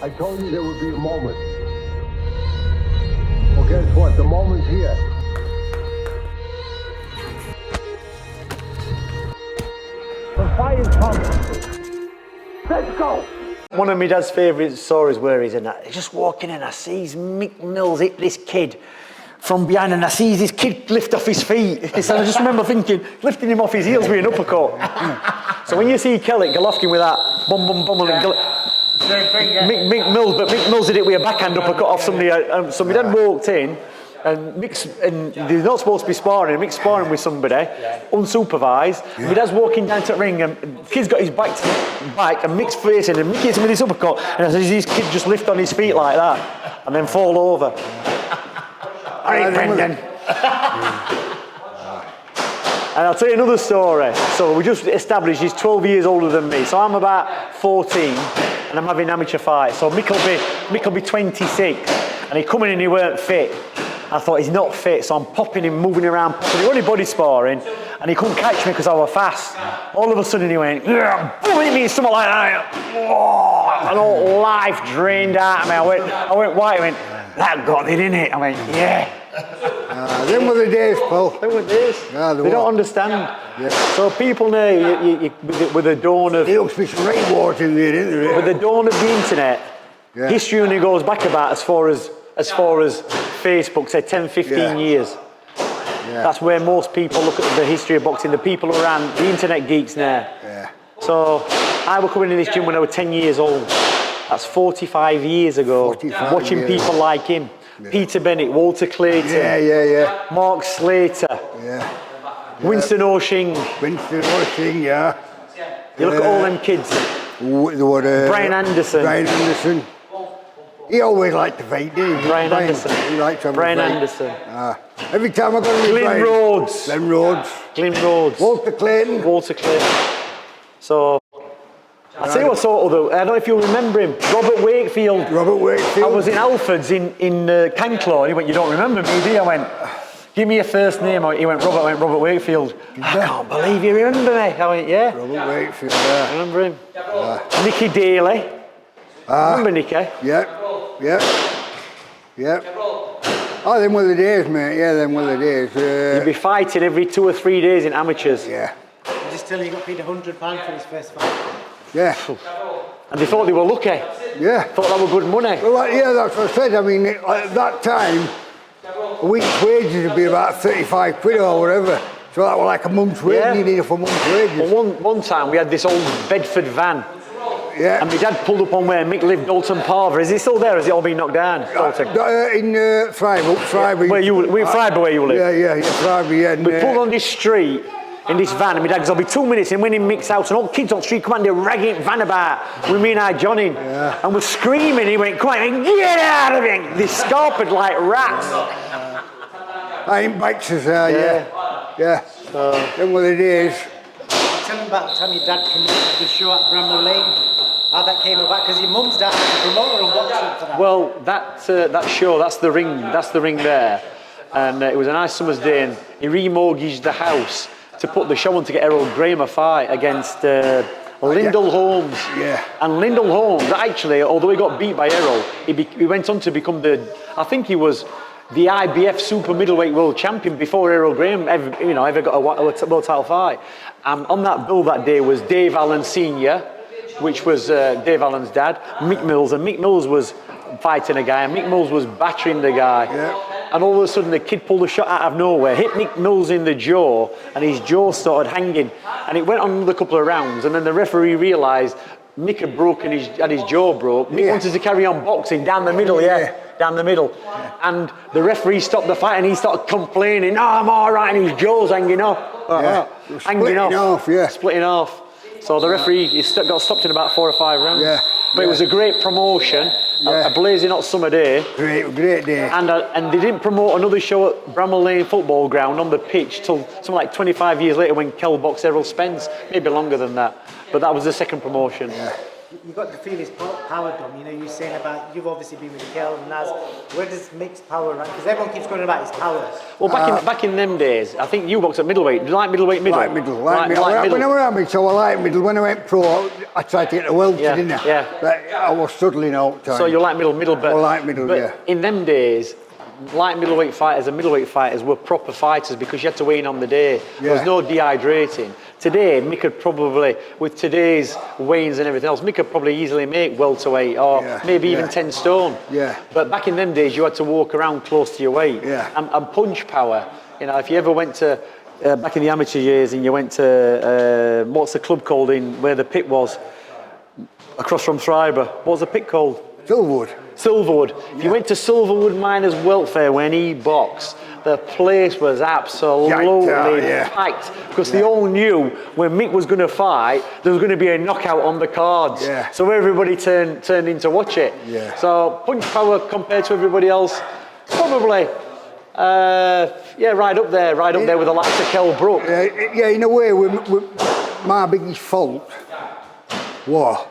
I told you there would be a moment. Well, guess what? The moment's here. The fire's coming. Let's go. One of my dad's favourite stories where he's just walking in, I sees Mick Millz hit this kid from behind, and I sees this kid lift off his feet. So I just remember thinking, lifting him off his heels with an uppercut. So when you see Kelly Golovkin with that bum bum bum and Mick Millz did it with a backhand uppercut off somebody. So my dad walked in, and they're not supposed to be sparring. Mick's sparring with somebody, unsupervised. Yeah. My dad's walking down to the ring, and the kid's got his back to the bike, and Mick's facing, and Mick hits him with his uppercut, and I see this kid just lift on his feet like that, and then fall over. All right, Brendan. And I'll tell you another story. So we just established he's 12 years older than me. So I'm about 14, and I'm having amateur fights. So Mick will be 26, and he come in and he weren't fit. I thought he's not fit, so I'm popping him, moving around, popping him, only body sparring, and he couldn't catch me because I was fast. All of a sudden he went, boom, hit me, something like that. And all life drained out of me. I went white. He went, that got it, didn't it? I went, yeah. Them were the days, Paul. Them were the days. Yeah, they don't understand. Yeah. So people now, with the dawn of... There used to be some rainwater in there, isn't there? With the dawn of the internet, history only goes back about as far as Facebook, say 10, 15 years. Yeah. That's where most people look at the history of boxing, the people around, the internet geeks now. Yeah. So I was coming in this gym when I was 10 years old. That's 45 years ago. Watching people like him. Yeah. Peter Bennett, Walter Clayton. Mark Slater. Winston O'Shing. Yeah. You look at all them kids. Brian Anderson. He always liked to fight, didn't he? Brian Anderson. He liked to Brian Anderson. Every time I got to Glenn Rhodes. Walter Clayton. So, I'll tell you what sort of, I don't know if you remember him, Robert Wakefield. I was in Alford's in Canclaw, and he went, you don't remember me, do you? I went, give me your first name. He went, Robert Wakefield. I can't believe you remember me. I went, yeah. Robert Wakefield, yeah. I remember him. Nicky Daly. Remember Nicky? Yeah. Oh, them were the days, mate. Yeah, them were the days. You'd be fighting every 2 or 3 days in amateurs. Yeah. Just tell you got paid £100 for his first fight. Yeah. And they thought they were lucky. Yeah. Thought that were good money. Well, yeah, that's what I said. I mean, at that time, a week's wages would be about 35 quid or whatever. So that was like a month's wages. You needed for a month's wages. Well, one time we had this old Bedford van. Yeah. And my dad pulled up on where Mick lived, Dalton Parva. Is it still there? Has it all been knocked down? Dalton? In Freiburg. Where you Freiburg, where you live? Yeah, Freiburg, yeah. We pulled on this street in this van, and my dad goes, I'll be 2 minutes, and went in Mick's house, and all kids on the street come out and they're ragging van about with me and I, John in. Yeah. And we're screaming. He went, come on, get out of here. They scarpered like rats. I ain't bikes as yeah. Them were the days. Tell them about the time your dad promoted the show at Bramble Lane. How that came about, because your mum's dad was a promoter on boxing for that. Well, that show, that's the ring there. And it was a nice summer's day, and he remortgaged the house to put the show on to get Errol Graham a fight against Lyndall Holmes. Yeah. And Lyndall Holmes, actually, although he got beat by Errol, he went on to become I think he was the IBF super middleweight world champion before Errol Graham ever got a world title fight. On that bill that day was Dave Allen Sr., which was Dave Allen's dad, Mick Millz, and Mick Millz was fighting a guy, and Mick Millz was battering the guy. Yeah. And all of a sudden the kid pulled a shot out of nowhere, hit Mick Millz in the jaw, and his jaw started hanging. And it went on another couple of rounds, and then the referee realised Mick had broken his jaw broke. Mick wanted to carry on boxing down the middle, down the middle. Yeah. And the referee stopped the fight, and he started complaining, "No, I'm all right," and his jaw's hanging off. Hanging off. Splitting off. So the referee got stopped in about 4 or 5 rounds. Yeah. But it was a great promotion, a blazing hot summer day. Great day. And they didn't promote another show at Bramble Lane football ground on the pitch till something like 25 years later when Kell boxed Errol Spence, maybe longer than that. But that was the second promotion. you got to feel his power, Dom. You know, you're saying about, you've obviously been with Kel and Naz. Where does Mick's power rank? Because everyone keeps going about his power. Well, back in them days, I think you boxed at middleweight. Do you like middleweight, middle? Like middle. When I was amateur, I liked middle. When I went pro, I tried to get the welter, didn't I? Yeah. But I was struggling all the time. So you like middle, but... I like middle, but yeah. in them days, light middleweight fighters and middleweight fighters were proper fighters because you had to weigh in on the day. There was no dehydrating. Today, Mick could probably, with today's weigh-ins and everything else, Mick could probably easily make welterweight or maybe even 10 stone. Yeah. But back in them days, you had to walk around close to your weight. Yeah. And punch power, you know, if you ever went to, back in the amateur years and you went to, what's the club called in where the pit was? Across from Thriber. What was the pit called? Silverwood. If you went to Silverwood Miners Welfare when he boxed, the place was absolutely packed because they all knew when Mick was going to fight, there was going to be a knockout on the cards. Yeah. So everybody turned in to watch it. Yeah. So punch power compared to everybody else, probably, right up there with the likes of Kell Brook. Yeah, in a way, my biggest fault was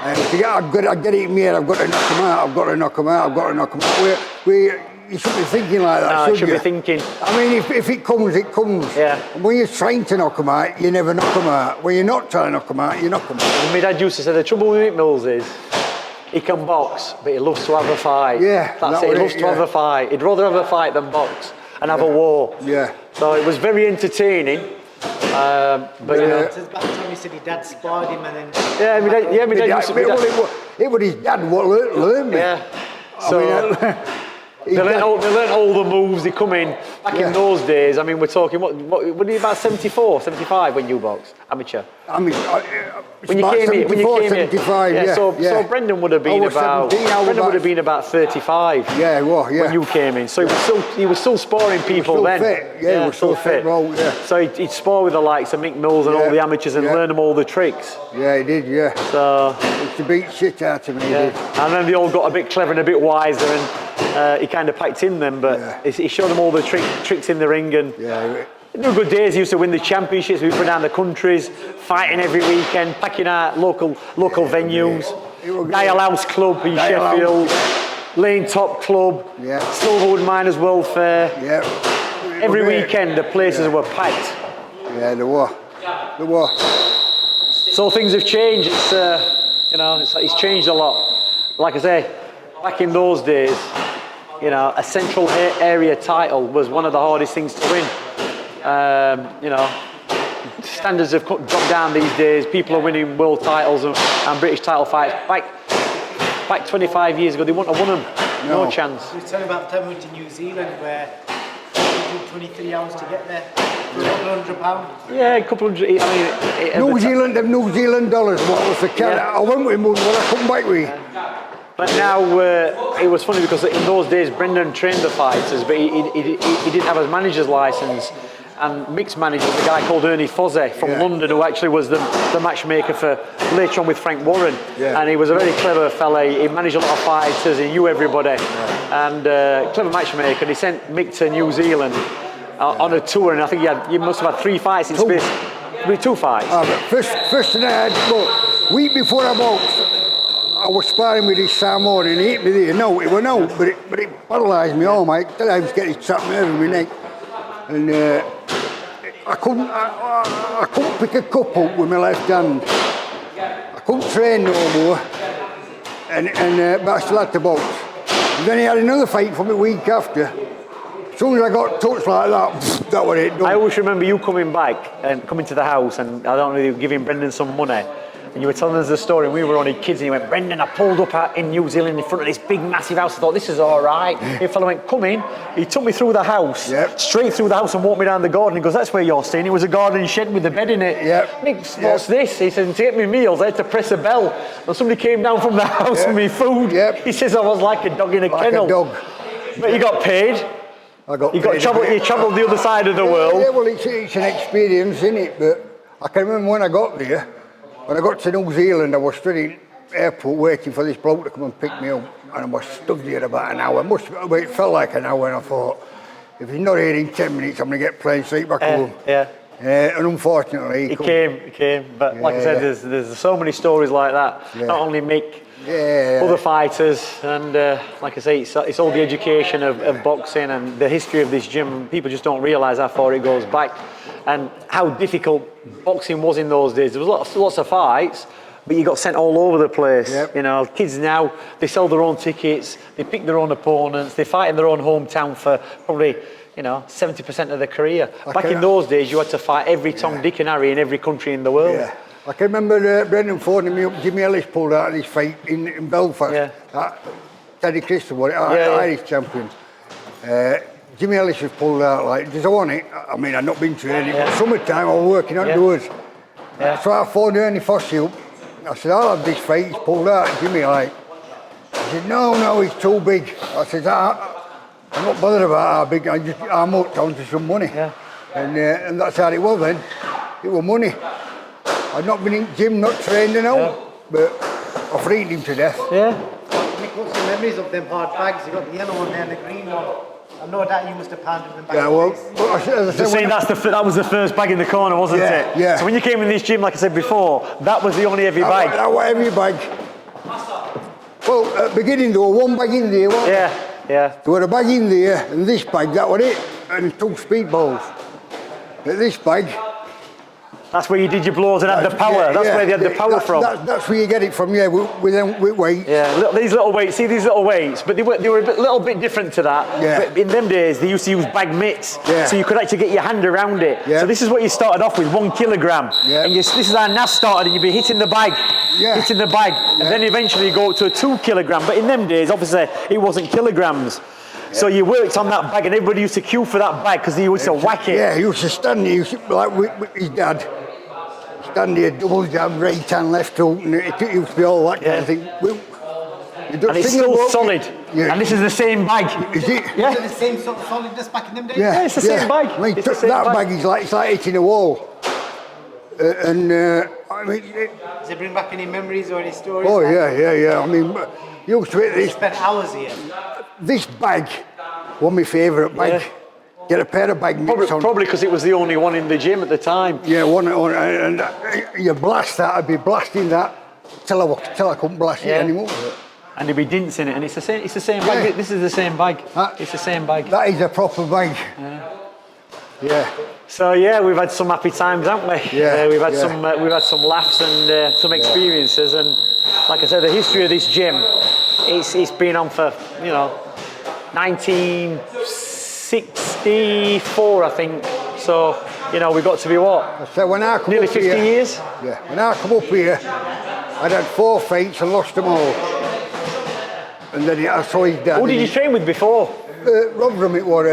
I've got to get it in my head, I've got to knock him out, I've got to knock him out, I've got to knock him out. You shouldn't be thinking like that, no, should you? Be thinking. I mean, if it comes, it comes. Yeah. And when you're trying to knock him out, you never knock him out. When you're not trying to knock him out, you knock him out. My dad used to say the trouble with Mick Millz is he can box, but he loves to have a fight. Yeah. That's it, he loves to have a fight. He'd rather have a fight than box and have a war. Yeah. So it was very entertaining. But you know. So back time he said his dad sparred him and then... My dad used to... It was his dad what learned me. Yeah. So... They learnt all the moves, they come in. Back in those days, I mean, we're talking, what were you about 74, 75 when you boxed, amateur? I mean, when you came here, 75, yeah. So Brendan would have been about 35. Yeah, he was, when you came in. So he was still sparring people then. Fit. Yeah, he was still fit. So he'd spar with the likes of Mick Millz and all the amateurs and learn them all the tricks. Yeah, he did, yeah. So he used to beat shit out of me, he did. And then they all got a bit clever and a bit wiser and he kind of packed in them, but he showed them all the tricks in the ring and there were good days. He used to win the championships, we'd go down the countries, fighting every weekend, packing out local venues. Dial House Club in Sheffield, Lane Top Club, Silverwood Miners Welfare. Every weekend the places were packed. Yeah, they were. So things have changed. It's changed a lot. Like I say, back in those days, a central area title was one of the hardest things to win. Standards have dropped down these days. People are winning world titles and British title fights. Back 25 years ago, they wouldn't have won them. No chance. You were telling about the time we went to New Zealand where you did 23 hours to get there for £100. Yeah, a couple hundred. New Zealand dollars. What was the carry? I went with him when I come back with. But now it was funny because in those days Brendan trained the fighters, but he didn't have his manager's license. And Mick's manager was a guy called Ernie Fozze from London, who actually was the matchmaker for later on with Frank Warren. And he was a very clever fella. He managed a lot of fighters. He knew everybody, and clever matchmaker. And he sent Mick to New Zealand on a tour, and I think he must have had 3 fights in space. 2 fights. First night, week before I boxed, I was sparring with his Samoan and he hit me there. No, it was no, but it paralysed me all, mate. I was getting trapped nerve in my neck. And I couldn't pick a cup up with my left hand. I couldn't train no more. But I still had to box. And then he had another fight for me a week after. As soon as I got touched like that was it done. I always remember you coming back and coming to the house, and I don't know, you were giving Brendan some money. And you were telling us the story, and we were only kids, and you went, Brendan, I pulled up in New Zealand in front of this big, massive house. I thought, this is all right. The fellow went, come in. He took me through the house, straight through the house, and walked me down the garden. He goes, that's where you're staying. It was a garden shed with a bed in it. Mick, what's this? He said, to get me meals, I had to press a bell. And somebody came down from the house with me food. He says, I was like a dog in a kennel. Like a dog. But you got paid. You travelled the other side of the world. Yeah, well, it's an experience, isn't it? But I can remember when I got there. When I got to New Zealand, I was stood in the airport waiting for this bloke to come and pick me up, and I was stood there about an hour. It felt like an hour, and I thought, if he's not here in 10 minutes, I'm going to get plane straight back home. And unfortunately, He came. But like I said, there's so many stories like that. Yeah. Not only Mick, yeah, other fighters, and like I say, it's all the education of boxing and the history of this gym. People just don't realise how far it goes back and how difficult boxing was in those days. There was lots of fights, but you got sent all over the place. Yep. You know, kids now, they sell their own tickets, they pick their own opponents, they fight in their own hometown for probably, 70% of their career. Back in those days, you had to fight every Tom, Dick and Harry in every country in the world. Yeah. I can remember Brendan phoning me up. Jimmy Ellis pulled out of this fight in Belfast. Yeah. Teddy Christopher, Irish champion. Jimmy Ellis was pulled out. Like, does I want it? I mean, I've not been training. But summertime, I was working outdoors. Yeah. So I phoned Ernie Fossey up. I said, I'll have this fight. He's pulled out. Jimmy, like, he said, no, he's too big. I said, I'm not bothered about how big. I'm hooked onto some money. Yeah. And that's how it was then. It was money. I'd not been in the gym, not trained and all, but I freed him to death. Yeah. Mick, what's your memories of them hard bags? You got the yellow one there and the green one. I know that you must have pounded them back. Yeah, well, as I said, that was the first bag in the corner, wasn't it? Yeah. So when you came in this gym, like I said before, that was the only heavy bag. That was heavy bag. Well, at the beginning there was one bag in there, wasn't there? Yeah. There was a bag in there, and this bag, that was it, and 2 speedballs. But this bag... That's where you did your blows and had the power. That's where they had the power from. That's where you get it from, with weights. Yeah, these little weights. See these little weights, but they were a little bit different to that. Yeah. But in them days, they used to use bag mitts, Yeah. so you could actually get your hand around it. Yeah. So this is what you started off with, 1 kilogram. Yeah. And this is how NAS started, and you'd be hitting the bag, hitting the bag, and then eventually you go up to a 2 kilogram. But in them days, obviously, it wasn't kilograms. So you worked on that bag, and everybody used to queue for that bag because they used to whack it. Yeah, he used to stand there, like with his dad. Stand there, double jab, right hand, left hook, and it used to be all that kind of thing. And it's still solid. Yeah. And this is the same bag. Is it? Yeah. Is it the same sort of solidness back in them days? Yeah, it's the same bag. I mean, It's the same that bag. bag is like, it's like hitting a wall. I mean, Does it bring back any memories or any stories? oh yeah. I mean, used to hit You this. spent hours here. This bag was my favourite bag. Yeah. Get a pair of bag mitts on. Probably because it was the only one in the gym at the time. Yeah, and you blast that. I'd be blasting that till I couldn't blast it anymore. And he'd be dincing it, and it's the same bag. Yeah. This is the same bag. It's the same bag. That is a proper bag. Yeah. So yeah, we've had some happy times, haven't we? Yeah, we've had some laughs and some experiences, and like I said, the history of this gym, it's been on for 1964, I think. So we've got to be what? So when I come Nearly up 50 here, years. Yeah. When I come up here, I'd had 4 fights and lost them all. And then I saw his dad. Who did you train with before? Rotherham, it was.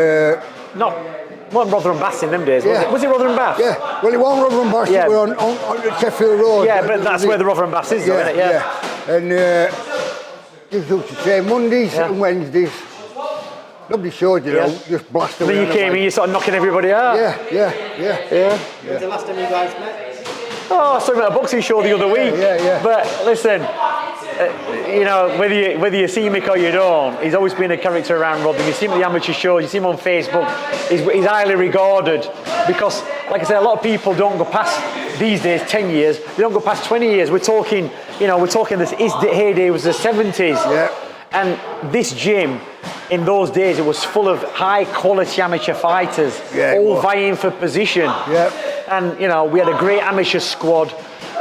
Wasn't Rotherham Bath in them days, was it? Was it Rotherham Bath? Yeah, well, it wasn't Rotherham Bath, Yeah. it was on Sheffield Road. Yeah, but that's where the Rotherham Bath is, though, isn't it? Yeah. And just used to train Mondays and Wednesdays. Nobody showed you, just blast away. Then you came in, you started knocking everybody out. Yeah. When's the last time you guys met? Oh, I saw him at a boxing show the other week. Yeah. But listen, whether you see Mick or you don't, he's always been a character around Rotherham. You see him at the amateur shows, you see him on Facebook. He's highly regarded because, like I said, a lot of people don't go past these days 10 years. They don't go past 20 years. We're talking this. His heyday was the 70s. Yeah. And this gym, in those days, it was full of high-quality amateur fighters, all vying for position. Yeah. And we had a great amateur squad,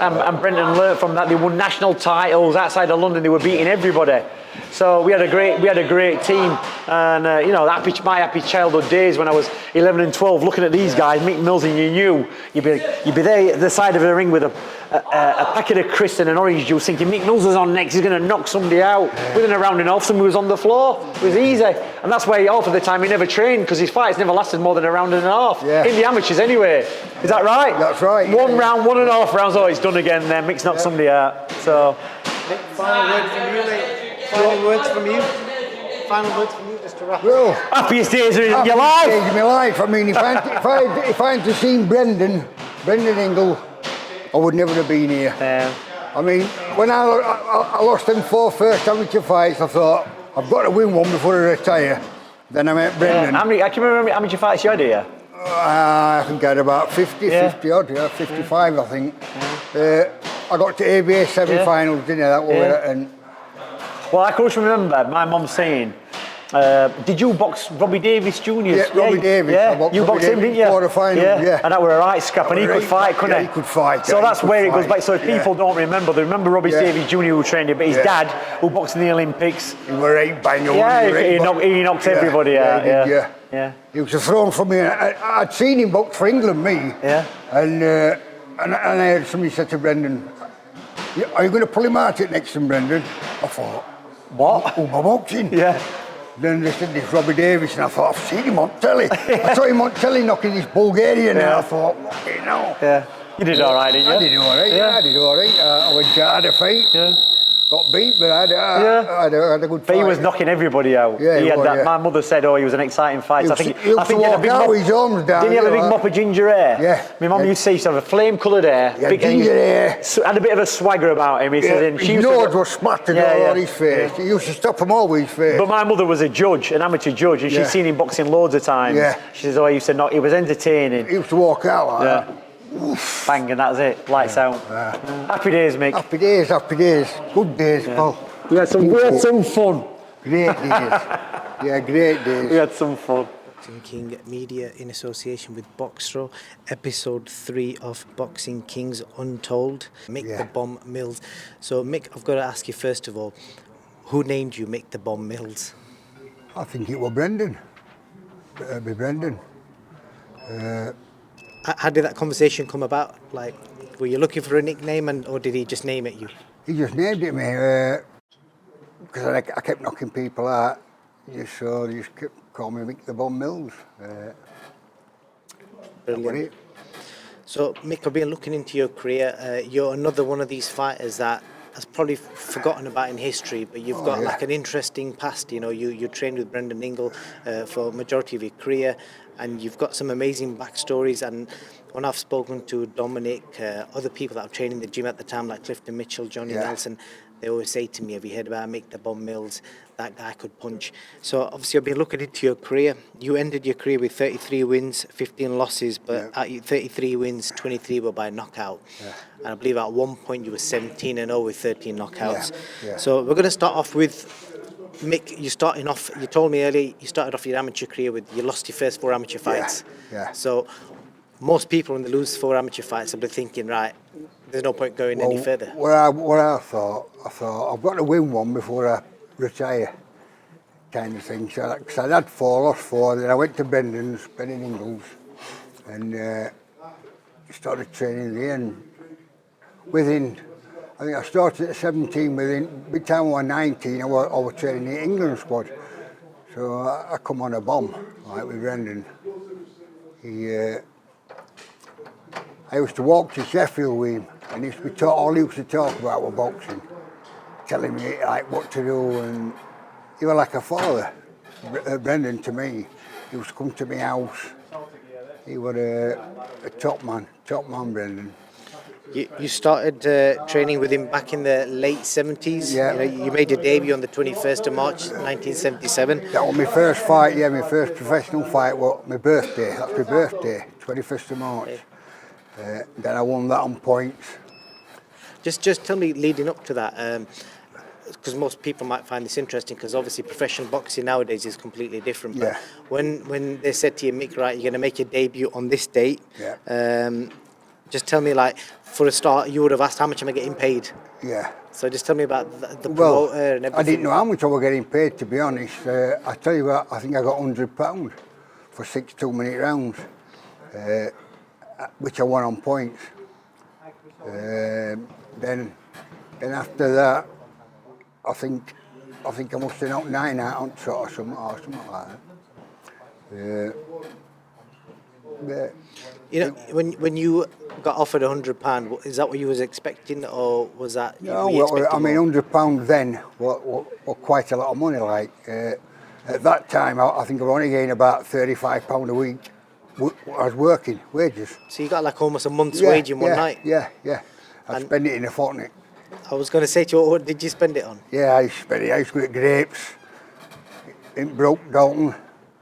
and Brendan learnt from that. They won national titles outside of London. They were beating everybody. So we had a great team, and my happy childhood days when I was 11 and 12, looking at these guys, Mick, Millz, and you knew you'd be there at the side of the ring with a packet of crisps and an orange juice, thinking Mick Millz is on next. He's going to knock somebody out. Within a round and off, somebody was on the floor. It was easy, and that's why half of the time he never trained because his fights never lasted more than a round and a half. Yeah. In the amateurs, anyway. Is that right? That's right. 1 round, 1.5 rounds. Oh, it's done again. Then Mick's knocked somebody out. So. Mick, final word from you, mate. Final words from you, just to wrap up. Well, Happiest days of your happiest life. days of my life. I mean, if I hadn't have seen Brendan Ingle, I would never have been here. I mean, when I lost them 4 first amateur fights, I thought, I've got to win one before I retire. Then I met Brendan. I can remember how many fights you had here. I think I had about 50 odd, 55 I think. I got to ABA semi-finals, didn't I? That was it, and well, I can always remember my mum saying, did you box Robbie Davis Jr.? Yeah, Robbie Davis. Yeah, you boxed him, didn't you? Quarter-final, yeah. And that were a right scrap, and he could fight, couldn't he? Yeah, he could fight. So that's where it goes back. So if yeah. people don't remember, they remember Robbie Davis Jr. who trained him, but his dad, who boxed in the Olympics. He were right banger. He knocked everybody out. Yeah. He was a thrown for me. I'd seen him box for England, me. Yeah. And I heard somebody said to Brendan, are you going to pull him out at next time, Brendan? I thought, what? Oh, my boxing? Yeah. Then they said this Robbie Davis, and I thought, I've seen him on telly. I saw him on telly knocking this Bulgarian, and I thought, okay, no. Yeah. You did all right, didn't you? I did all right, I did all right. I went to had a fight. Yeah. Got beat, but I had a good fight. But he was knocking everybody out. Yeah, he had was, that. My mother said, "Oh, he was an exciting fighter." I think he had a big Didn't he have a big mop of ginger hair? Yeah. My mum used to say he used to have a flame-coloured hair. Yeah, ginger hair. Had a bit of a swagger about him. He said, his nose was splattered all on his face. He used to stop him all with his face. But my mother was a judge, an amateur judge, and she'd seen him boxing loads of times. Yeah. She says, "Oh, he used to knock. He was entertaining. He used to walk out like that. Bang, and that's it. Lights out. Happy days, Mick. Happy days. Good days, pal. We had some fun. Great days. Yeah, great days. We had some fun. Boxing King Media in association with Boxro, episode 3 of Boxing Kings Untold. Mick the Bomb Millz. So Mick, I've got to ask you first of all, who named you Mick the Bomb Millz? I think it was Brendan. It'd be Brendan. How did that conversation come about? Like, were you looking for a nickname, or did he just name it you? He just named it me because I kept knocking people out. He just kept calling me Mick the Bomb Millz. Brilliant. So, Mick, I've been looking into your career. You're another one of these fighters that has probably forgotten about in history, but you've got like an interesting past. You know, you trained with Brendan Ingle for majority of your career, and you've got some amazing backstories. And when I've spoken to Dominic, other people that I've trained in the gym at the time, like Clifton Mitchell, Johnny Nelson, they always say to me, "Have you heard about Mick the Bomb Millz? That guy could punch." So obviously I've been looking into your career. You ended your career with 33 wins, 15 losses, but at 33 wins, 23 were by knockout. And I believe at one point you were 17-0 with 13 knockouts. So we're going to start off with Mick. You told me earlier, you started off your amateur career with, you lost your first 4 amateur fights. So most people when they lose 4 amateur fights will be thinking, right, there's no point going any further. What I thought I've got to win one before I retire, kind of thing. So, because I had 4, lost 4, then I went to Brendan Ingle's, and started training there. And I think I started at 17. By the time I was 19, I was training the England squad. So I come on a bomb, like with Brendan. I used to walk to Sheffield with him, and all he used to talk about was boxing, telling me like what to do, and he was like a father, Brendan, to me. He used to come to my house. He was a top man, Brendan. You started training with him back in the late 70s. Yeah. You made your debut on the 21st of March 1977. That was my first fight, my first professional fight was my birthday. That's my birthday, 21st of March. Then I won that on points. Just tell me, leading up to that, because most people might find this interesting, because obviously professional boxing nowadays is completely different. But when they said to you, Mick, right, you're going to make your debut on this date, just tell me, like, for a start, you would have asked, how much am I getting paid? Yeah. So just tell me about the promoter and everything. I didn't know how much I was getting paid, to be honest. I tell you what, I think I got £100 for 6 2-minute rounds, which I won on points. Then after that, I think I must have knocked 9 out on shot or something like that. You know, when you got offered £100, is that what you was expecting, or was that? No, I mean £100 then was quite a lot of money. Like at that time, I think I was only getting about £35 a week. I was working wages. So you got like almost a month's wage in one night. Yeah. I spent it in a fortnight. I was going to say to you, what did you spend it on? Yeah, I spent it. I used to get grapes in Broke Dalton,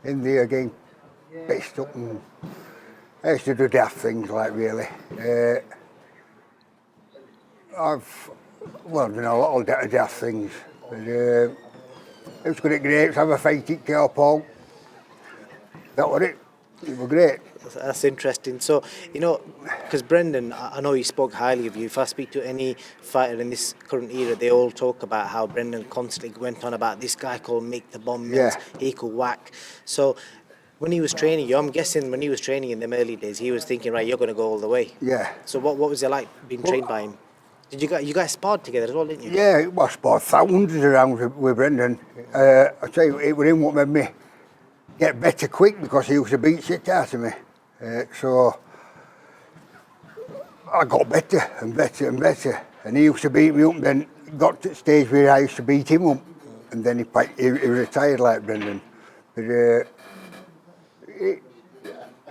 in there again, based up and I used to do daft things, like, really. I've, well, done a lot of daft things. But, it was good at grapes, have a fight at Paul. That was it. It was great. That's interesting. So, you know, because Brendan, I know he spoke highly of you. If I speak to any fighter in this current era, they all talk about how Brendan constantly went on about this guy called Mick the Bomb Millz. Yeah. He could whack. So, when he was training you, I'm guessing when he was training in them early days, he was thinking, right, you're going to go all the way. Yeah. So, what was it like being trained by him? Did you guys sparred together as well, didn't you? Yeah, I sparred thousands of rounds with Brendan. I tell you, it was him what made me get better quick, because he used to beat shit out of me. So I got better and better and better. And he used to beat me up, and then got to the stage where I used to beat him up. And then he retired like Brendan. But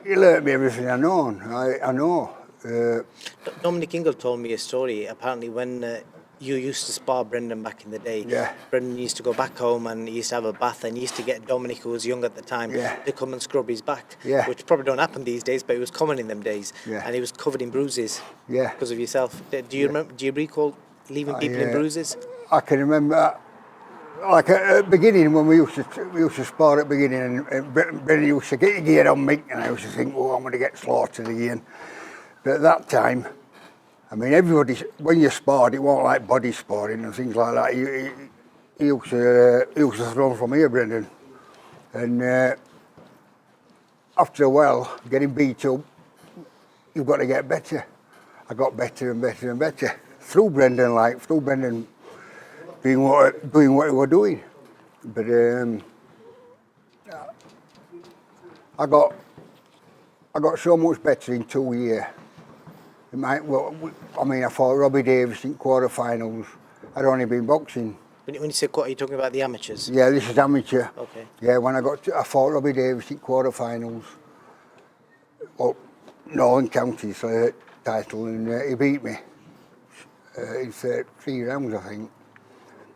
he learnt me everything I know. I know. Dominic Ingle told me a story. Apparently, when you used to spar Brendan back in the day, Yeah. Brendan used to go back home and he used to have a bath, and he used to get Dominic, who was young at the time, Yeah. to come and scrub his back, Yeah. which probably don't happen these days, but it was common in them days. Yeah. And he was covered in bruises Yeah. because of yourself. Do you remember? Do you recall leaving people in bruises? I can remember, like at the beginning, when we used to spar at the beginning, and Brendan used to get your gear on me, and I used to think, oh, I'm going to get slaughtered again. But at that time, I mean, everybody, when you sparred, it wasn't like body sparring and things like that. He used to throw from here, Brendan. And after a while, getting beat up, you've got to get better. I got better and better and better. Through Brendan doing what he was doing. But I got so much better in 2 years. I fought Robbie Davis in quarterfinals. I'd only been boxing. When you say quarter, are you talking about the amateurs? Yeah, this is amateur. Okay. Yeah, when I fought Robbie Davis in quarterfinals. Well, Northern Counties title, and he beat me in 3 rounds, I think.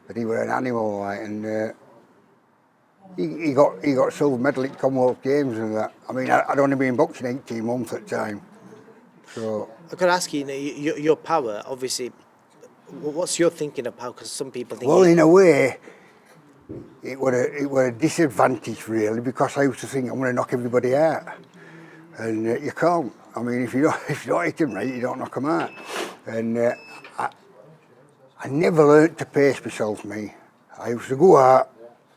But he was an animal, like, and he got silver medal at Commonwealth Games and that. I mean, I'd only been boxing 18 months at the time. So I could ask you, your power, obviously, what's your thinking of power? Because some people think... well, in a way, it was a disadvantage, really, because I used to think I'm going to knock everybody out. And you can't. I mean, if you don't hit them right, you don't knock them out. And I never learnt to pace myself, me. I used to go out,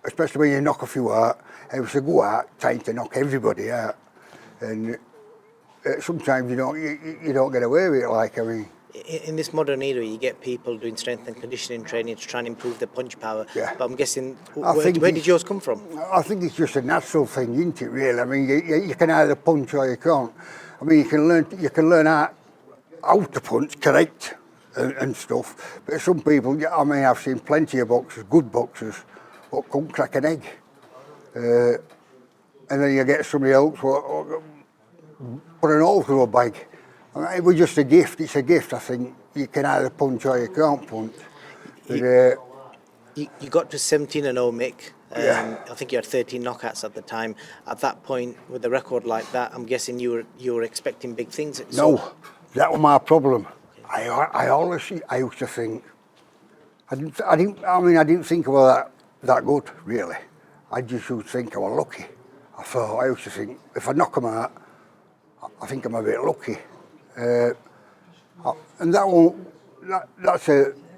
especially when you knock a few out, I used to go out trying to knock everybody out. And sometimes you don't get away with it, like, I mean. In this modern era, you get people doing strength and conditioning training to try and improve their punch power. Yeah. But I'm guessing, where did yours come from? I think it's just a natural thing, isn't it, really? I mean, you can either punch or you can't. I mean, you can learn how to punch correct and stuff. But some people, I mean, I've seen plenty of boxers, good boxers, who can't crack an egg. And then you get somebody else who put an hole through a bag. I mean, it was just a gift. It's a gift, I think. You can either punch or you can't punch. But, you got to 17-0, Mick. Yeah. I think you had 13 knockouts at the time. At that point, with a record like that, I'm guessing you were expecting big things. no, that was my problem. I used to think, I didn't think I was that good, really. I just used to think I was lucky. I used to think, if I knock them out, I think I'm a bit lucky. And that's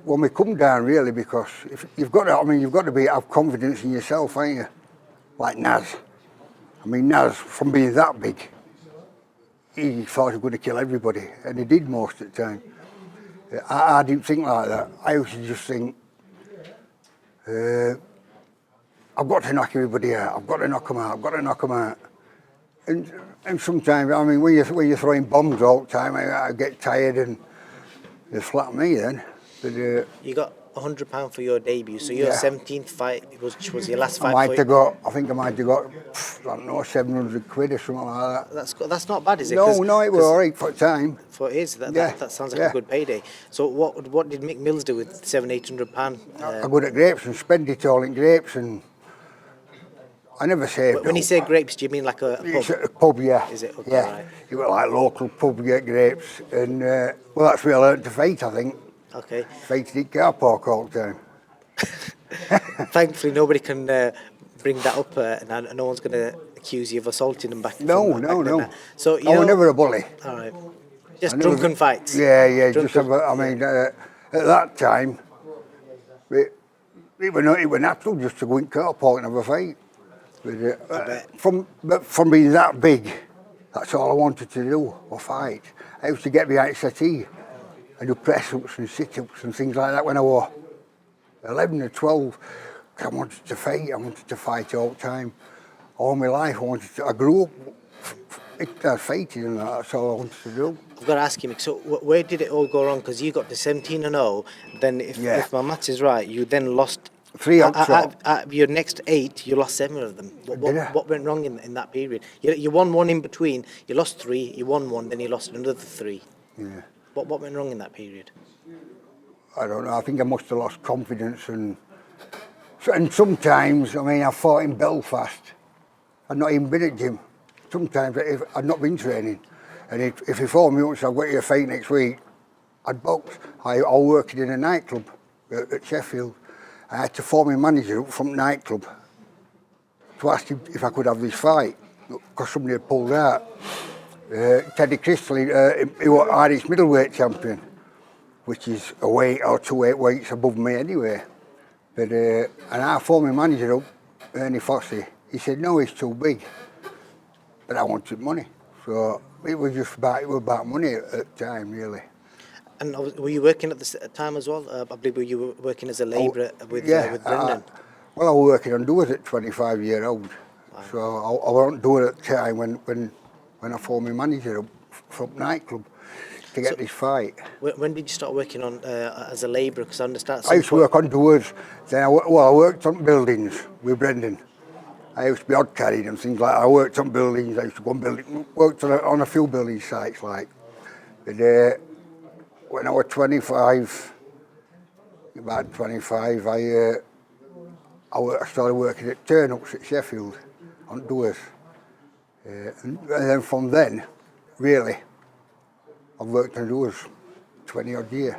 when we come down, really, because if you've got to have confidence in yourself, ain't you? Like Naz. I mean, Naz, from being that big, he thought he was going to kill everybody, and he did most of the time. I didn't think like that. I used to just think, I've got to knock everybody out. I've got to knock them out. I've got to knock them out. And sometimes, I mean, when you're throwing bombs all the time, I get tired and they flatten me then. But, you got £100 for your debut, so your 17th fight which was your last fight. I think I might have got, I don't know, 700 quid or something like that. That's not bad, is it? No, it was all right for the time. For it is, that sounds like a good payday. So what did Mick Millz do with £700-800? I go to grapes and spend it all in grapes, and I never saved When you up. say grapes, do you mean like a It's pub? a pub, yeah. Is it? Okay, yeah. right. You got like local pub, you get grapes. And, well, that's where I learned to fight, I think. Okay. Fighting in car park all the time. Thankfully, nobody can bring that up, and no one's going to accuse you of assaulting them back. No, from no, back then. no. So I was never a bully. all right, just I never- drunken fights. Yeah, yeah. Drunken- Just have I mean, at that time, it was natural just to go in car park and have a fight. But, from being that big, that's all I wanted to do, was fight. I used to get behind the settee and do press-ups and sit-ups and things like that when I was 11 or 12. I wanted to fight. I wanted to fight all the time. All my life, I grew up fighting, and that's all I wanted to do. I've got to ask you, Mick, so where did it all go wrong? Because you got to 17-0, then if my maths is right, you then lost 3 out of 12. out of your next 8, you lost 7 of them. What went wrong in that period? You won 1 in between, you lost 3, you won 1, then you lost another 3. Yeah. What went wrong in that period? I don't know. I think I must have lost confidence, and sometimes, I mean, I fought in Belfast. I'd not even been at gym. Sometimes I'd not been training, and if he phoned me once, I've got you a fight next week, I'd box. I was working in a nightclub at Sheffield. I had to phone my manager up from the nightclub to ask him if I could have this fight, because somebody had pulled out. Teddy Crystal, he was Irish middleweight champion, which is a weight or 2 weights above me anyway. But and I phoned my manager up, Ernie Fossey. He said, no, he's too big. But I wanted money. So it was about money at the time, really. And were you working at the time as well? I believe you were working as a labourer with Brendan. Well, I was working on doors at 25 years old. Wow. So I wasn't doing it at the time when I phoned my manager up from nightclub to get this fight. When did you start working on as a labourer? Because I understand. I used to work on doors. Then I worked on buildings with Brendan. I used to be odd carried and things like that. I worked on buildings. I used to go on building, worked on a few building sites like. But when I was 25, about 25, I started working at Turnups at Sheffield on doors. And then from then, really, I've worked on doors 20 odd years.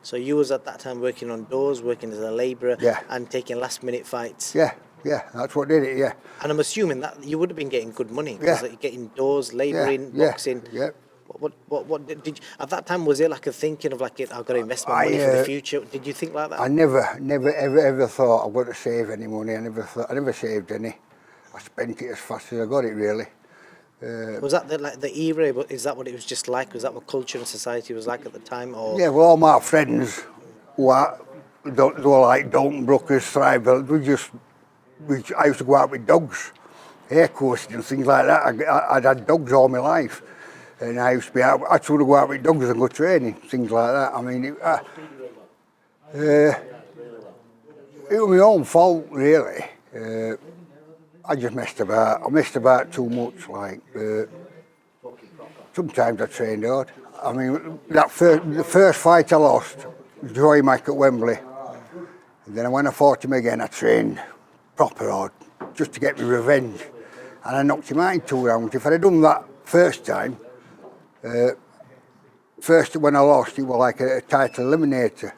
So you was at that time working on doors, working as a labourer, Yeah. and taking last minute fights. Yeah, that's what did it, yeah. And I'm assuming that you would have been getting good money, Yeah. because you're getting doors, labouring, Yeah, boxing. yeah. What did you, at that time, was it like a thinking of like, I've got to invest my money for the future? Did you think like that? I never, ever thought I've got to save any money. I never saved any. I spent it as fast as I got it, really. Was that the era? Is that what it was just like? Was that what culture and society was like at the time? Or Yeah, well, all my friends who were like Dalton Brookers, Thrivel, I used to go out with dogs, air coursing and things like that. I'd had dogs all my life. And I used to be out, I used to go out with dogs and go training, things like that. I mean, it was my own fault, really. I just messed about. I messed about too much, like. Sometimes I trained hard. I mean, the first fight I lost was Joey Mack at Wembley. And then when I fought him again, I trained proper hard, just to get me revenge. And I knocked him out in 2 rounds. If I'd have done that first time, first when I lost, it was like a title eliminator.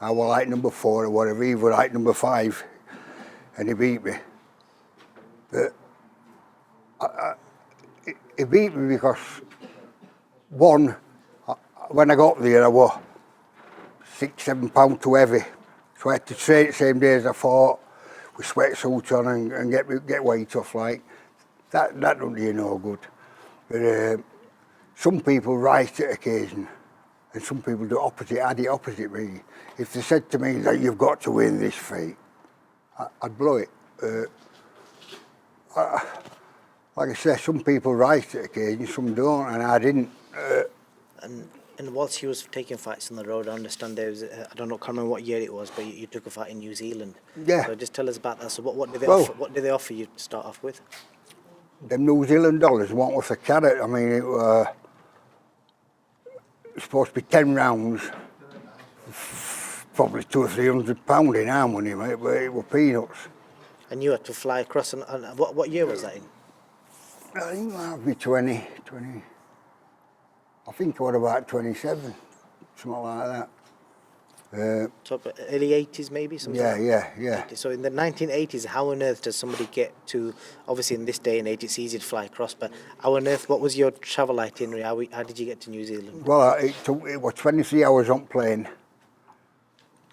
I was like number 4 or whatever, he was like number 5, and he beat me. But he beat me because, one, when I got there, I was 6-7 pounds too heavy. So I had to train the same day as I fought, with sweatsuits on and get weight off like. That don't do you no good. But some people rise at occasion, and some people do opposite. I did opposite me. If they said to me that you've got to win this fight, I'd blow it. Like I said, some people rise at occasion, some don't, and I didn't. And whilst he was taking fights on the road, I understand there was, I can't remember what year it was, but you took a fight in New Zealand. Yeah. So just tell us about that. So what did they offer? What did they offer you to start off with? Them New Zealand dollars weren't worth a carrot. I mean, it was supposed to be 10 rounds, probably £200 or £300 in our money, mate, but it was peanuts. And you had to fly across, and what year was that in? I think I'll be 20. I think I was about 27, something like that. So early 80s maybe? Something like that? Yeah. So in the 1980s, how on earth does somebody get to, obviously in this day and age it's easy to fly across, but how on earth, what was your travel itinerary? How did you get to New Zealand? Well, it was 23 hours on plane.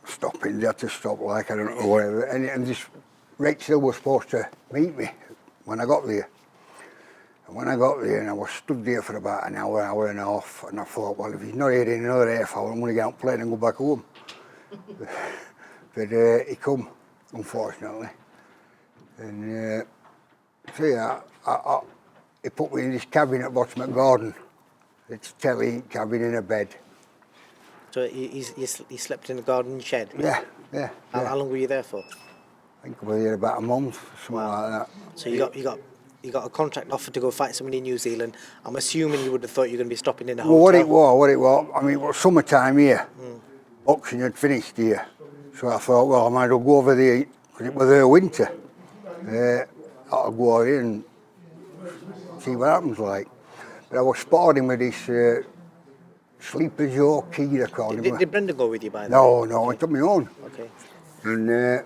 Stopping, they had to stop like, I don't know, whatever. And this Rachel was supposed to meet me when I got there. And when I got there, and I was stood there for about an hour and a half, and I thought, well, if he's not here in another half hour, I'm going to get on plane and go back home. But he come, unfortunately. And so yeah, he put me in this cabin at bottom of the garden. It's a telly cabin in a bed. So you slept in the garden shed? Yeah. How long were you there for? I think I was there about a month, something like that. So you got a contract offer to go fight somebody in New Zealand. I'm assuming you would have thought you were going to be stopping in a hotel. Well, what it was, I mean, it was summertime here. Boxing had finished here. So I thought, well, I might as well go over there, because it was their winter. I'll go over here and see what happens like. But I was sparring with this Sleeper Joe Key, I called him. Did Brendan go with you by the way? No, I took me on. Okay. And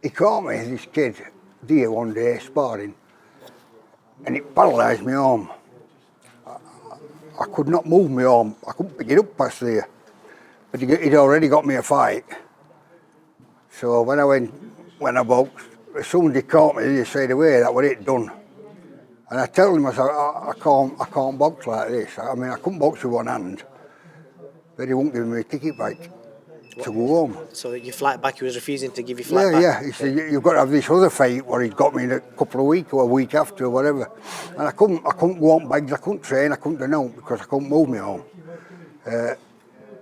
he caught me, this kid, deer one day, sparring, and it paralysed my arm. I could not move my arm. I couldn't pick it up past there. But he'd already got me a fight. So when I boxed, as soon as he caught me, he said away, that was it, done. And I told him, I said, I can't box like this. I mean, I couldn't box with one hand, but he won't give me a ticket back to go home. So your flight back, he was refusing to give you flight back? Yeah. He said, you've got to have this other fight where he'd got me in a couple of weeks or a week after or whatever. And I couldn't go on bags, I couldn't train, I couldn't do nothing because I couldn't move my arm.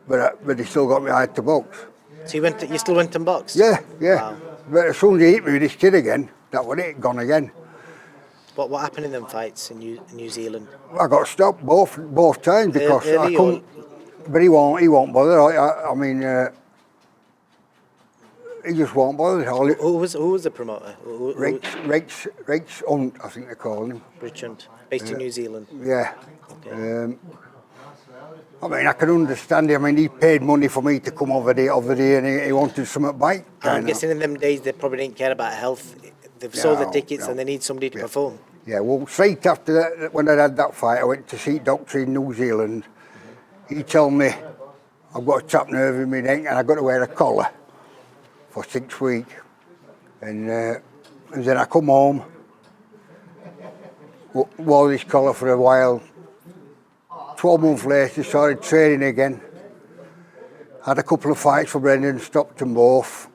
But he still got me, I had to box. So you still went and boxed? Yeah. Wow. But as soon as he hit me with this kid again, that was it, gone again. What happened in them fights in New Zealand? I got stopped both times because I couldn't. But he won't bother. I mean, he just won't bother. Who was the promoter? Rich Hunt, I think they call him. Rich Hunt, based in New Zealand. Yeah. Okay. I mean, I can understand him. I mean, he paid money for me to come over there, and he wanted something back. I'm guessing in them days they probably didn't care about health. They've sold the tickets and they need somebody to perform. Yeah, well, straight after that, when I had that fight, I went to see a doctor in New Zealand. He told me I've got a trapped nerve in my neck and I've got to wear a collar for 6 weeks. And then I come home, wore this collar for a while. 12 months later, started training again. Had a couple of fights for Brendan, stopped them both.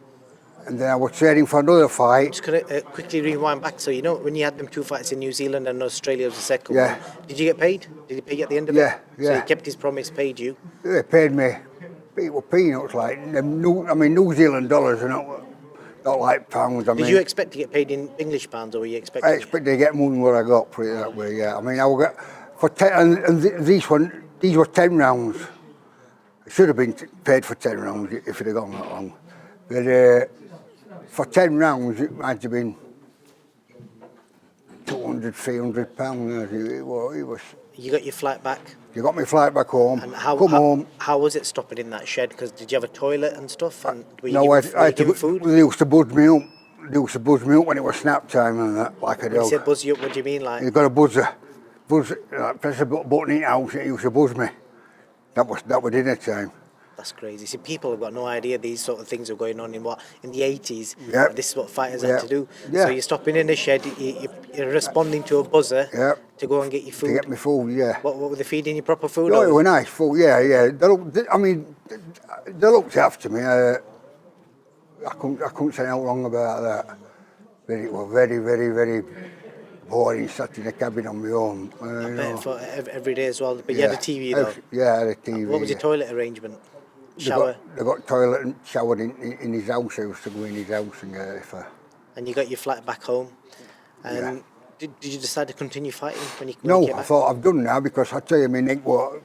And then I was training for another fight. Just going to quickly rewind back. So, you know, when you had them 2 fights in New Zealand and Australia was the second one, did you get paid? Did he pay you at the end of it? Yeah. So he kept his promise, paid you? They paid me. It was peanuts, like, New Zealand dollars are not like pounds. Did you expect to get paid in English pounds, or were you expecting? I expected to get more than what I got, put it that way, yeah. I mean, I will get, for 10, and these were 10 rounds. It should have been paid for 10 rounds if it had gone that long. But for 10 rounds, it might have been 200, 300 pounds. It was. You got your flight back? You got my flight back home. And home. How was it stopping in that shed? Because did you have a toilet and stuff? And were you I had given to food? They used to buzz me up. They used to buzz me up when it was snap time and that, like a dog. When you said buzz you up, what do you mean? Like? You've got a buzzer. Press a button in the house and it used to buzz me. That was dinner time. That's crazy. See, people have got no idea these sort of things are going on in the 80s. Yep. This is what fighters had to do. Yeah. So you're stopping in a shed, you're responding to a buzzer to go and get your food. To get me food, yeah. What were they feeding you, proper food? Oh, it was nice food, yeah. They looked after me. I couldn't say anything wrong about that. But it was very, very, very boring, sat in a cabin on my own. I bet for every day as well. But you had a TV though? Yeah, I had a TV. What was your toilet arrangement? Shower? They got toilet and showered in his house. I used to go in his house and get it for. And you got your flight back home. And did you decide to continue fighting when you came back? I thought I've done now because I tell you, my neck was.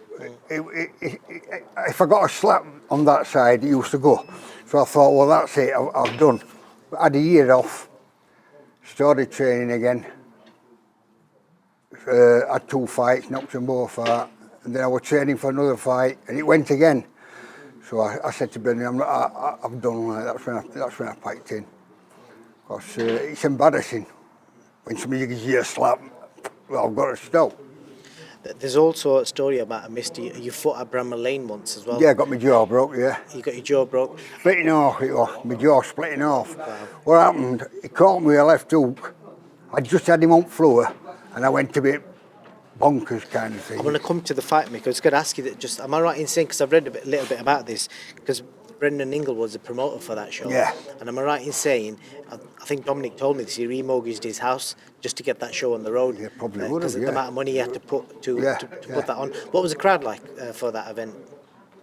If I got a slap on that side, it used to go. So I thought, well, that's it. I've done. had a year off, started training again. Had 2 fights, knocked them both out, and then I was training for another fight, and it went again. So I said to Brendan, I've done like that's when I packed in. Because it's embarrassing when somebody gives you a slap. Well, I've got to stop. There's also a story about a mister. You fought at Bramble Lane once as well. Yeah, I got my jaw broke. Yeah. You got your jaw broke. Splitting off, it was my jaw splitting off. Wow. What happened? He caught me with a left hook. I just had him on the floor, and I went a bit bonkers kind of thing. I want to come to the fight, Mick. I was going to ask you that. Just am I right in saying, because I've read a little bit about this, because Brendan Ingle was the promoter for that show. Yeah. And am I right in saying, I think Dominic told me this, he remortgaged his house just to get that show on the road. Yeah, probably would have, because of the amount of money he had to put to put that on. What was the crowd like for that event?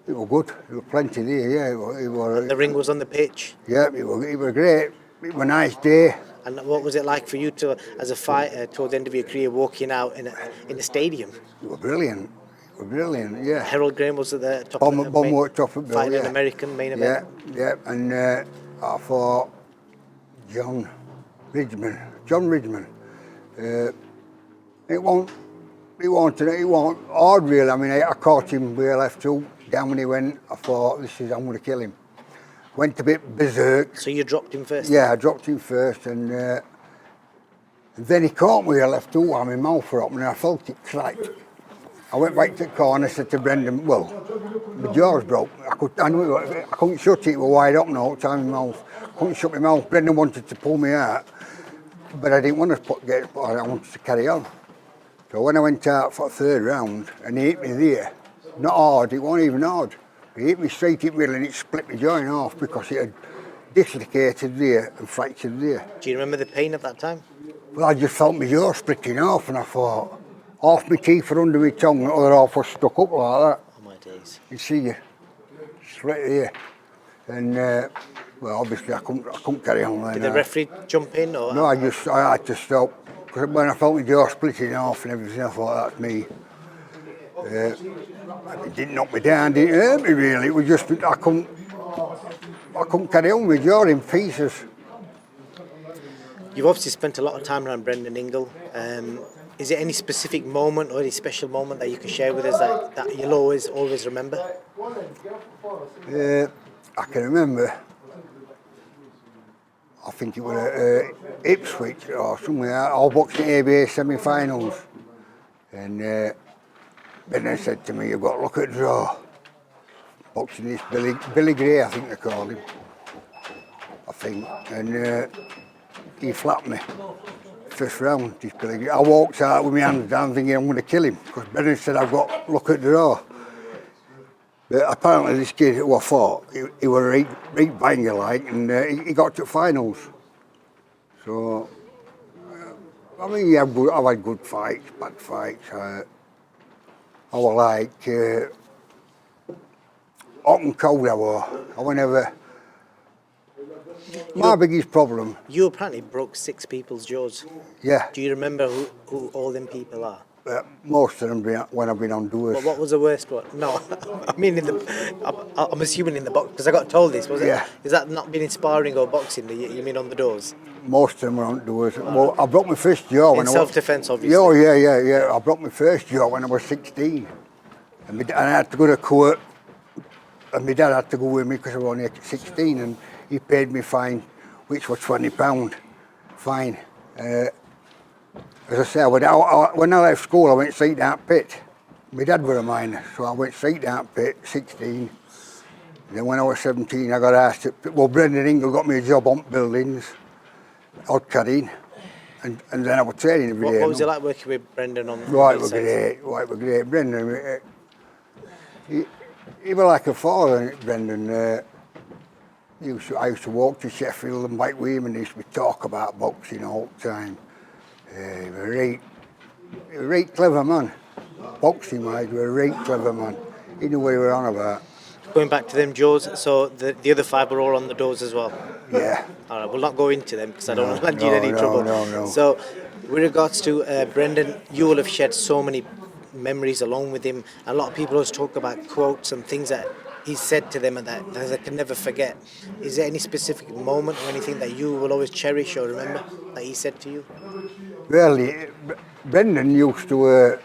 It was good. There was plenty there. Yeah, it was. The ring was on the pitch. Yeah, it was great. It was a nice day. And what was it like for you to, as a fighter, towards the end of your career, walking out in a stadium? It was brilliant. It was brilliant. Yeah. Harold Graham was at the top. Bomb was top of the bill. Fighting an American main event. Yeah, yeah. And I fought John Ridgman. It wasn't hard really. I mean, I caught him with a left hook. Down when he went, I thought, I'm going to kill him. Went a bit berserk. So you dropped him first? Yeah, I dropped him first, and then he caught me with a left hook on my mouth for up, and I felt it crack. I went back to the corner, said to Brendan, well, my jaw was broke. I couldn't shut it, it was wide open all the time in my mouth. Couldn't shut my mouth. Brendan wanted to pull me out, but I didn't want to I wanted to carry on. So when I went out for the 3rd round, and he hit me there, not hard, it wasn't even hard. He hit me straight in the middle and it split my jaw in half because it had dislocated there and fractured there. Do you remember the pain at that time? Well, I just felt my jaw splitting off, and I thought, half my teeth were under my tongue and the other half was stuck up like that. Oh my days. You see you, straight there. And, well, obviously I couldn't carry on like that. Did the referee jump in? Or? No, I had to stop. Because when I felt my jaw splitting off and everything, I thought, that's me. It didn't knock me down, didn't hurt me really. It was just, I couldn't carry on with my jaw in pieces. You've obviously spent a lot of time around Brendan Ingle. Is there any specific moment or any special moment that you can share with us that you'll always remember? I can remember, I think it was at Ipswich or somewhere. I was boxing ABA semi-finals, and Brendan said to me, you've got to look at the draw. Boxing this Billy Gray, I think they called him. And he flapped me. First round, this Billy Gray. I walked out with my hands down thinking I'm going to kill him, because Brendan said I've got to look at the draw. But apparently this kid who I fought, he was a right banger like, and he got to finals. So, I mean, I've had good fights, bad fights. I was like, hot and cold I was. I was never... My biggest problem... You apparently broke 6 people's jaws. Yeah. Do you remember who all them people are? Most of them when I've been on tours. But what was the worst one? No, I mean I'm assuming in the box, because I got told this. Was it? Yeah. Is that not been in sparring or boxing? You mean on the doors? Most of them were on tours. Well, I broke my first jaw when in self-defence, obviously. Oh yeah. I broke my first jaw when I was 16, and I had to go to court, and my dad had to go with me because I was only 16, and he paid me fine, which was £20 fine. As I say, when I left school, I went straight down pit. My dad was a miner, so I went straight down pit, 16. Then when I was 17, I got asked, Brendan Ingle got me a job on buildings, odd carrying, and then I was training every day. What was it like working with Brendan on Right, it was great. Brendan, he was like a father, Brendan. I used to walk to Sheffield and back with him, and he used to talk about boxing all the time. He was a right clever man. Boxing wise, he was a right clever man. He knew what he was on about. Going back to them jaws, so the other 5 were all on the doors as well? Yeah. All right, we'll not go into them because I don't want to land you in any trouble. No. So, with regards to Brendan, you will have shared so many memories along with him. A lot of people always talk about quotes and things that he said to them and that I can never forget? Is there any specific moment or anything that you will always cherish or remember that he said to you? Well, Brendan used to,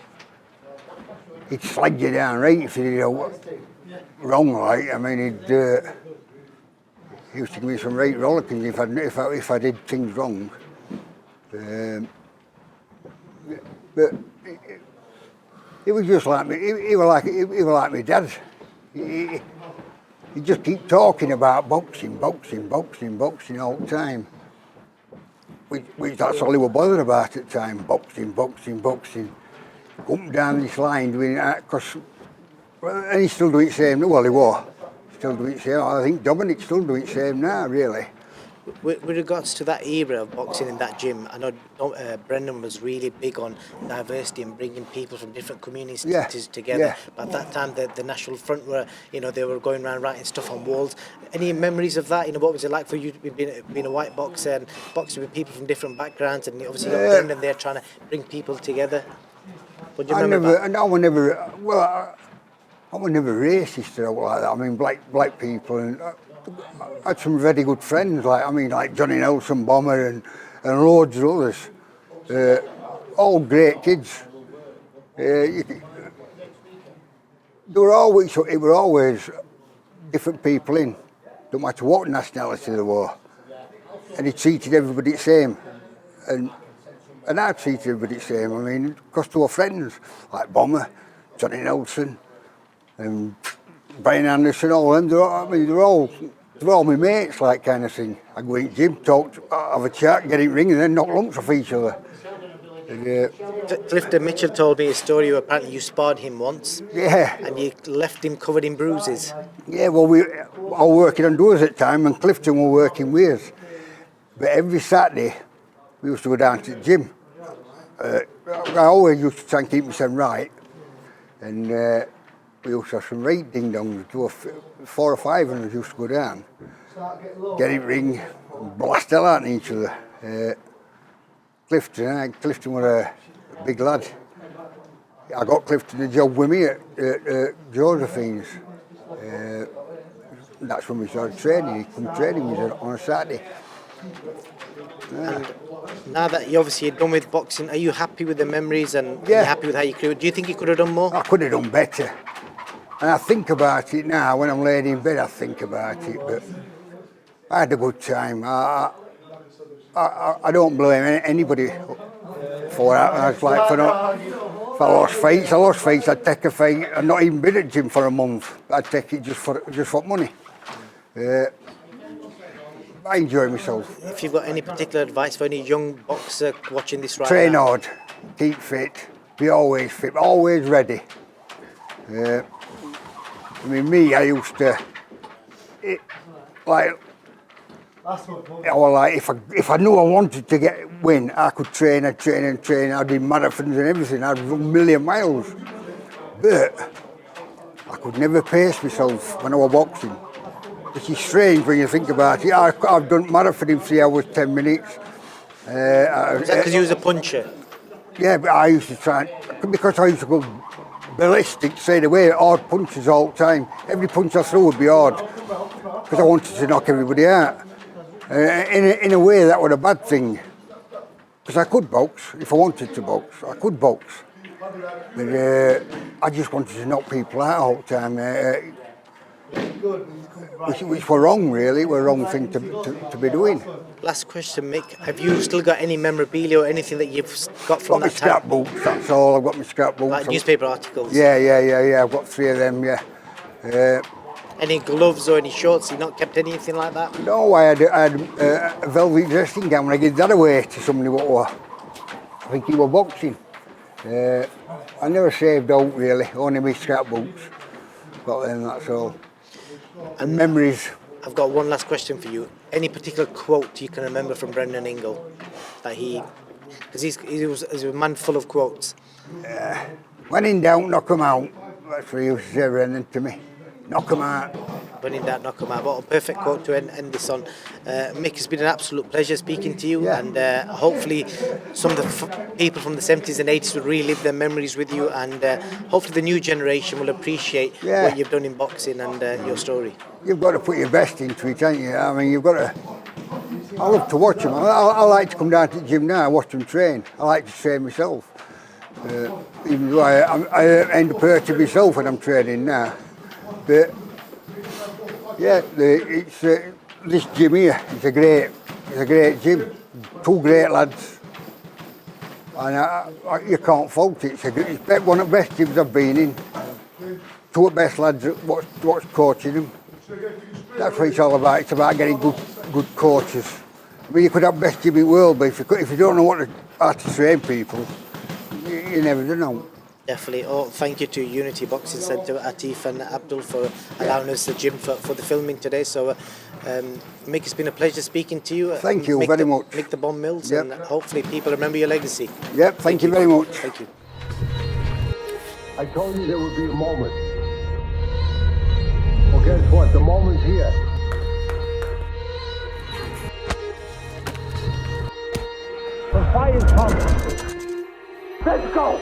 he'd slag you down right if you did wrong, like. I mean, he used to give me some right rollickings if I did things wrong. But he was just like me. He was like my dad. He just keep talking about boxing all the time. Which that's all he was bothered about at the time. Boxing. Up and down this line doing that, and he's still doing the same. Well, he was still doing the same. I think DOMINIC's still doing the same now, really. With regards to that era of boxing in that gym, I know Brendan was really big on diversity and bringing people from different communities together. Yeah. But at that time, the National Front were, they were going around writing stuff on walls. Any memories of that? What was it like for you being a white boxer and boxing with people from different backgrounds? And obviously, you got Brendan there trying to bring people together. What do you remember? I was never racist or like that. I mean, black people, and I had some very good friends, like Johnny Nelson, Bomber, and loads of others. All great kids. It were always different people in, no matter what nationality they were. And he treated everybody the same. And I treated everybody the same. I mean, because they were friends, like Bomber, Johnny Nelson, and Brian Anderson, all them. They're all my mates, like kind of thing. I go in the gym, talk, have a chat, get in ring, and then knock lumps off each other. Clifton Mitchell told me a story where apparently you sparred him once. Yeah. And you left him covered in bruises. Yeah, well, we were working on doors at the time, and Clifton were working with us. But every Saturday, we used to go down to the gym. I always used to try and keep myself right. And we used to have some right ding-dongs. There were 4 or 5 of us used to go down, get in ring, blast hell out at each other. Clifton was a big lad. I got Clifton a job with me at Josephine's. That's when we started training. He came training with us on a Saturday. And now that you're obviously done with boxing, are you happy with the memories and are you happy with how you created? Do you think you could have done more? I could have done better. And I think about it now, when I'm laying in bed, I think about it, but I had a good time. I don't blame anybody for that. I was like, if I lost fights, I'd take a fight. I'd not even been at the gym for a month. I'd take it just for money. I enjoy myself. If you've got any particular advice for any young boxer watching this right Train now? hard, keep fit, be always fit, always ready. I used to, if I knew I wanted to win, I could train. I'd do marathons and everything. I'd run 1,000,000 miles. But I could never pace myself when I was boxing. Which is strange when you think about it. I've done marathon in 3 hours, 10 minutes. Is that because you was a puncher? Yeah, but I used to try, because I used to go ballistic straight away, hard punches all the time. Every punch I threw would be hard, because I wanted to knock everybody out. In a way, that was a bad thing, because I could box. If I wanted to box, I could box. But I just wanted to knock people out all the time. Which were wrong, really. Were a wrong thing to be doing. Last question, Mick. Have you still got any memorabilia or anything that you've got from that time? Scrapbooks, that's all. I've got my scrapbooks. Like newspaper articles? Yeah. I've got 3 of them, yeah. Any gloves or any shorts? You not kept anything like that? No, I had a velvet dressing gown when I gave that away to somebody I think he was boxing. I never saved out, really. Only my scrapbooks. Got them, that's all. And memories. I've got one last question for you. Any particular quote you can remember from Brendan Ingle that because he was a man full of quotes. When in doubt, knock 'em out. That's what he used to say, Brendan, to me. Knock 'em out. in doubt, knock 'em out. What a perfect quote to end this on. Mick, it's been an absolute pleasure speaking to you, and hopefully some of the people from the 70s and 80s will relive their memories with you, and hopefully the new generation will appreciate what you've done in boxing and your story. You've got to put your best into it, haven't you? I mean, you've got to. I love to watch them. I like to come down to the gym now and watch them train. I like to train myself. Even though I end up hurting myself when I'm training now. But yeah, it's this gym here. It's a great gym. Two great lads, and you can't fault it. It's one of the best gyms I've been in. Two of the best lads what's coaching them. That's what it's all about. It's about getting good coaches. I mean, you could have the best gym in the world, but if you don't know how to train people, you never know. Definitely. Oh, thank you to Unity Boxing Centre, Atif and Abdul, for allowing us the gym for the filming today. So, Mick, it's been a pleasure speaking to you. Thank you very much. Mick the Bomb Millz, and hopefully people remember your legacy. Yep, thank you very much. Thank you. I told you there would be a moment. Well, guess what? The moment's here. The fight is coming. Let's go!